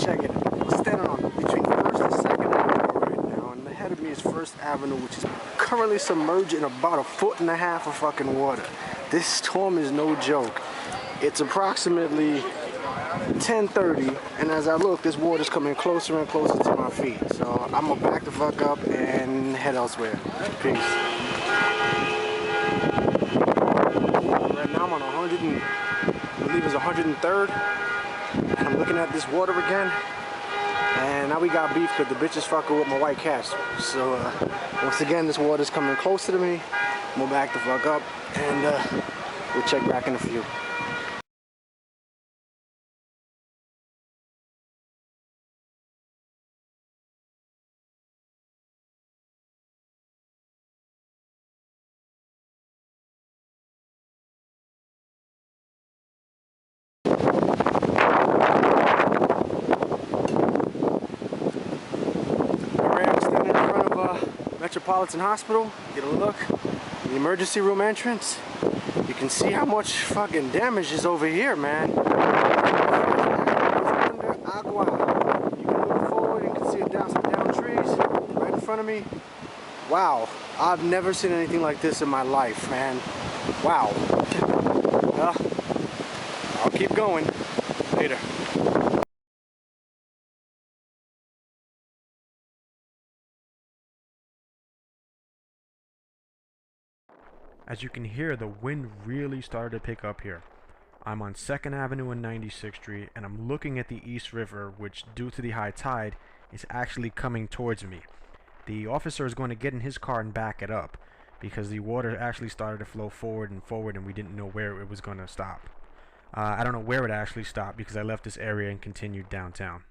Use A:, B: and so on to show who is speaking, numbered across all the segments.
A: check it. I'm standing on between 1st and 2nd Avenue right now, and ahead of me is 1st Avenue, which is currently submerged in about 1.5 feet of fucking water. This storm is no joke. It's approximately 10:30, and as I look, this water's coming closer and closer to my feet. So I'm gonna back the fuck up and head elsewhere. Peace. Right now I'm on 100 and I believe it's 103rd, and I'm looking at this water again. And now we got beef because the bitch is fucking with my white cats. So once again, this water's coming closer to me. I'm gonna back the fuck up, and we'll check back in a few. Metropolitan Hospital, get a look, the emergency room entrance. You can see how much fucking damage is over here, man. Under agua. You can look forward and you can see it down some down trees right in front of me. Wow, I've never seen anything like this in my life, man. Wow. Well, I'll keep going. Later. As you can hear, the wind really started to pick up here. I'm on 2nd Avenue and 96th Street, and I'm looking at the East River, which, due to the high tide, is actually coming towards me. The officer is going to get in his car and back it up, because the water actually started to flow forward, and we didn't know where it was going to stop. I don't know where it actually stopped, because I left this area and continued downtown.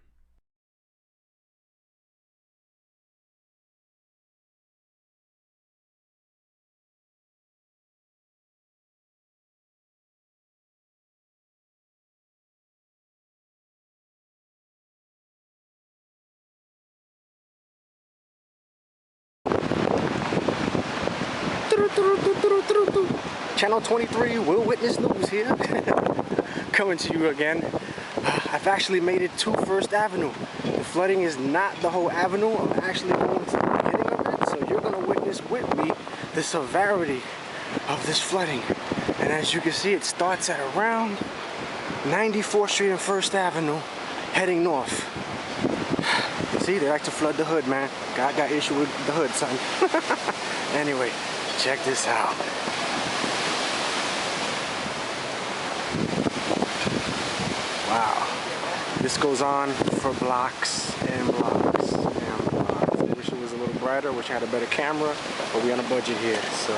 A: Channel 23 Will Witness News here, coming to you again. I've actually made it to 1st Avenue. The flooding is not the whole avenue. I'm actually going to the beginning of it, so you're going to witness with me the severity of this flooding. And as you can see, it starts at around 94th Street and 1st Avenue, heading north. See, they like to flood the hood, man. God got issue with the hood, son. Anyway, check this out. Wow. This goes on for blocks and blocks and blocks. I wish it was a little brighter. Wish I had a better camera, but we're on a budget here. So,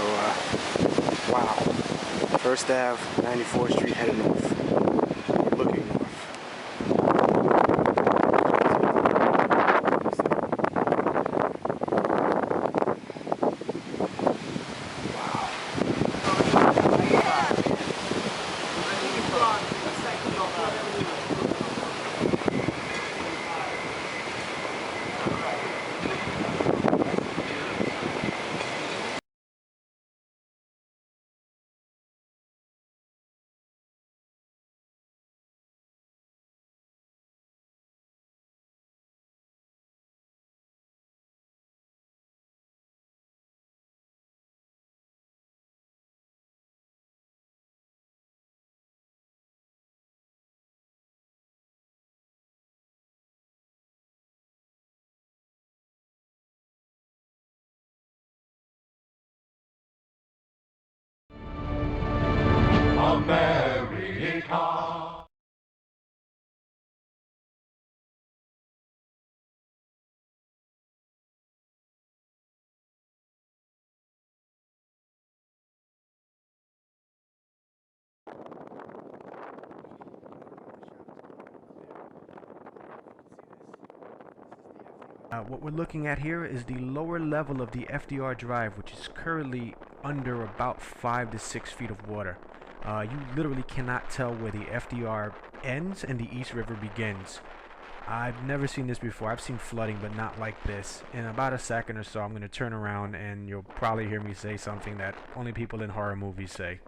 A: wow. 1st Ave, 94th Street, heading north. Looking north.
B: America.
A: What we're looking at here is the lower level of the FDR Drive, which is currently under about 5 to 6 feet of water. You literally cannot tell where the FDR ends and the East River begins. I've never seen this before. I've seen flooding, but not like this. In about a second or so, I'm going to turn around and you'll probably hear me say something that only people in horror movies say.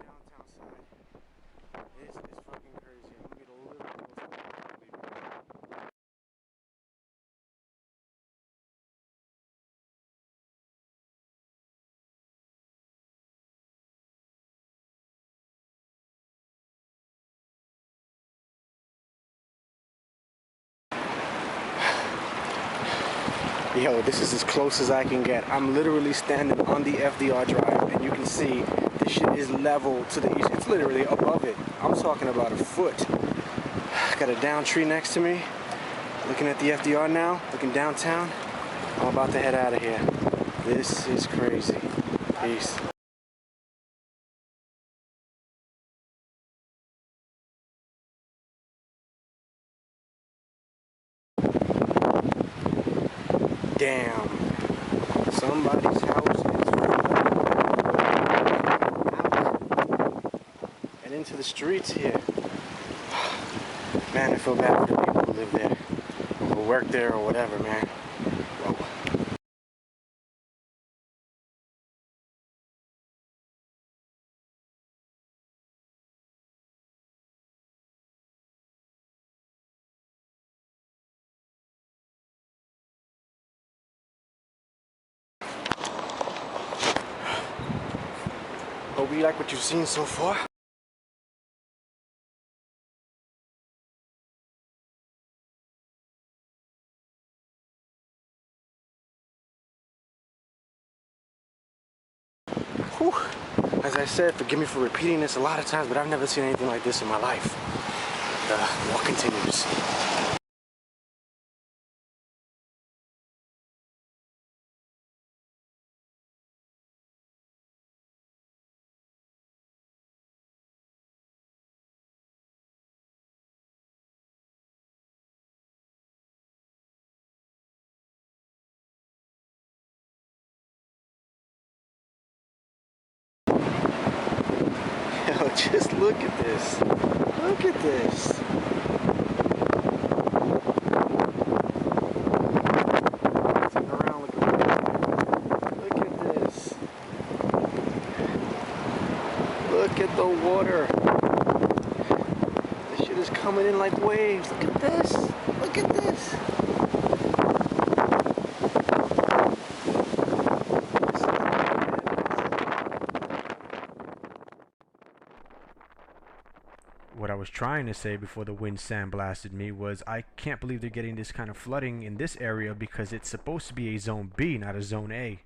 A: Yo, this is as close as I can get. I'm literally standing on the FDR Drive, and you can see this shit is level to the east. It's literally above it. I'm talking about a foot. Got a down tree next to me. Looking at the FDR now, looking downtown. I'm about to head out of here. This is crazy. Peace. Damn. Somebody's house is out and into the streets here. Man, I feel bad for the people who live there, who work there or whatever, man. Whoa. Hope you like what you've seen so far. Whew. As I said, forgive me for repeating this a lot of times, but I've never seen anything like this in my life. The walk continues. Yo, just look at this. Look at this. Turn around, look at this. Look at the water. This shit is coming in like waves. Look at this. Look at this. What I was trying to say before the wind sandblasted me was I can't believe they're getting this kind of flooding in this area because it's supposed to be a zone B, not a zone A.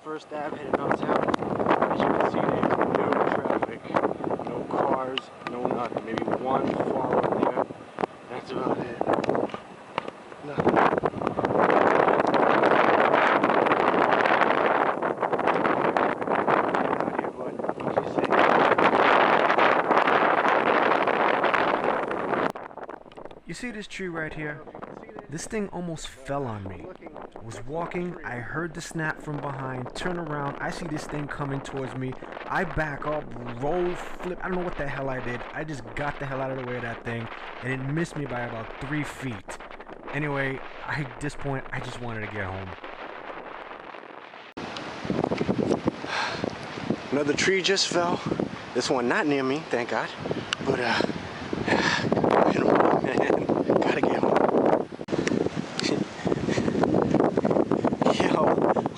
A: First Ave headed downtown. As you can see, there's no traffic, no cars, no nothing. Maybe one far over there. That's about it. Nothing. Out here, bud. What you say? You see this tree right here? This thing almost fell on me. I was walking, I heard the snap from behind, turn around, I see this thing coming towards me. I back up, roll, flip, I don't know what the hell I did. I just got the hell out of the way of that thing, and it missed me by about 3 feet. Anyway, at this point, I just wanted to get home. Another tree just fell. This one not near me, thank God. But, man, gotta get home.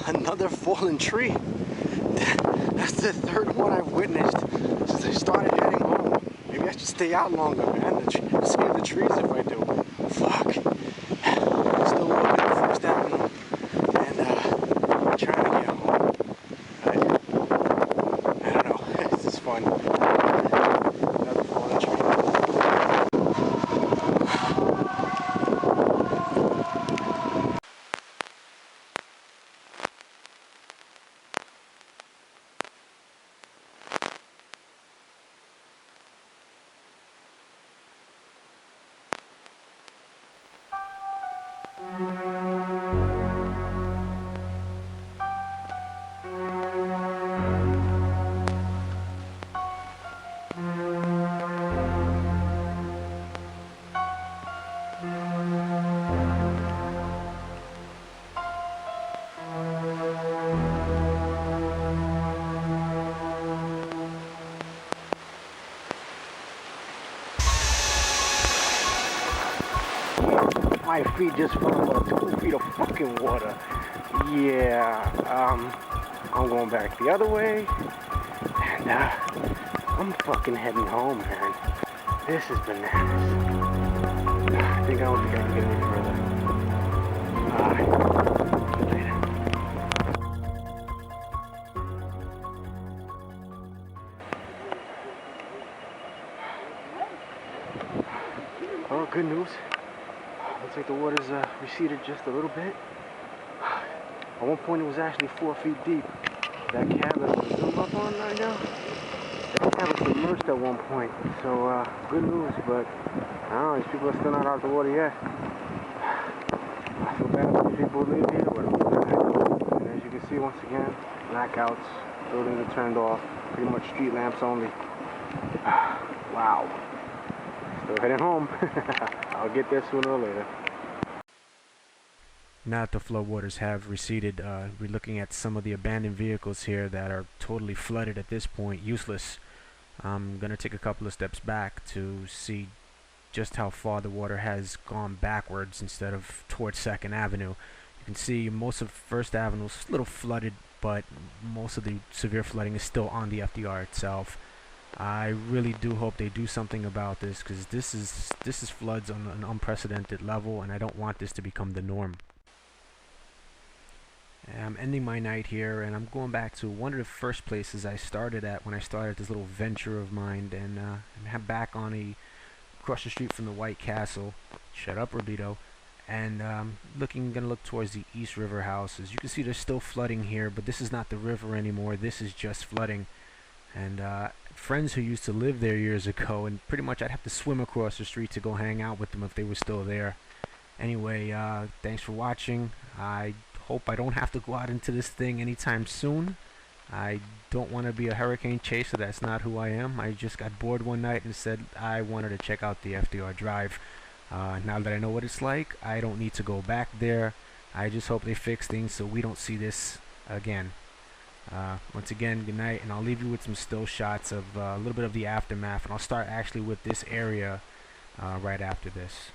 A: Another fallen tree. That's the third one I've witnessed since I started heading home. Maybe I should stay out longer, man. Save the trees if I do. Fuck. Still walking the First Avenue and trying to get home. I don't know. This is fun. Another fallen tree. My feet just fell about 2 feet of fucking water. Yeah, I'm going back the other way. And, I'm fucking heading home, man. This is bananas. I don't think I can get any further. Alright, see you later. Oh, good news. Looks like the water's receded just a little bit. At one point it was actually 4 feet deep. That cab that I'm zoom up on right now, that cab was submerged at one point. So good news, but I don't know, these people are still not out of the water yet. I feel bad for these people who live here, but I'm good. And as you can see, once again, blackouts, buildings are turned off, pretty much street lamps only. Wow. Still heading home. I'll get there sooner or later. Now that the floodwaters have receded, we're looking at some of the abandoned vehicles here that are totally flooded at this point, useless. I'm going to take a couple of steps back to see just how far the water has gone backwards instead of towards 2nd Avenue. You can see most of 1st Avenue is a little flooded, but most of the severe flooding is still on the FDR itself. I really do hope they do something about this, because this is floods on an unprecedented level, and I don't want this to become the norm. I'm ending my night here, and I'm going back to one of the first places I started at when I started this little venture of mine, and I'm back on across the street from the White Castle. Shut up, Rabito. And gonna look towards the East River houses. You can see there's still flooding here, but this is not the river anymore. This is just flooding. And friends who used to live there years ago, and pretty much I'd have to swim across the street to go hang out with them if they were still there. Anyway, thanks for watching. I hope I don't have to go out into this thing anytime soon. I don't want to be a hurricane chaser. That's not who I am. I just got bored one night and said I wanted to check out the FDR Drive. Now that I know what it's like, I don't need to go back there. I just hope they fix things so we don't see this again. Once again, good night, and I'll leave you with some still shots of a little bit of the aftermath, and I'll start actually with this area right after this.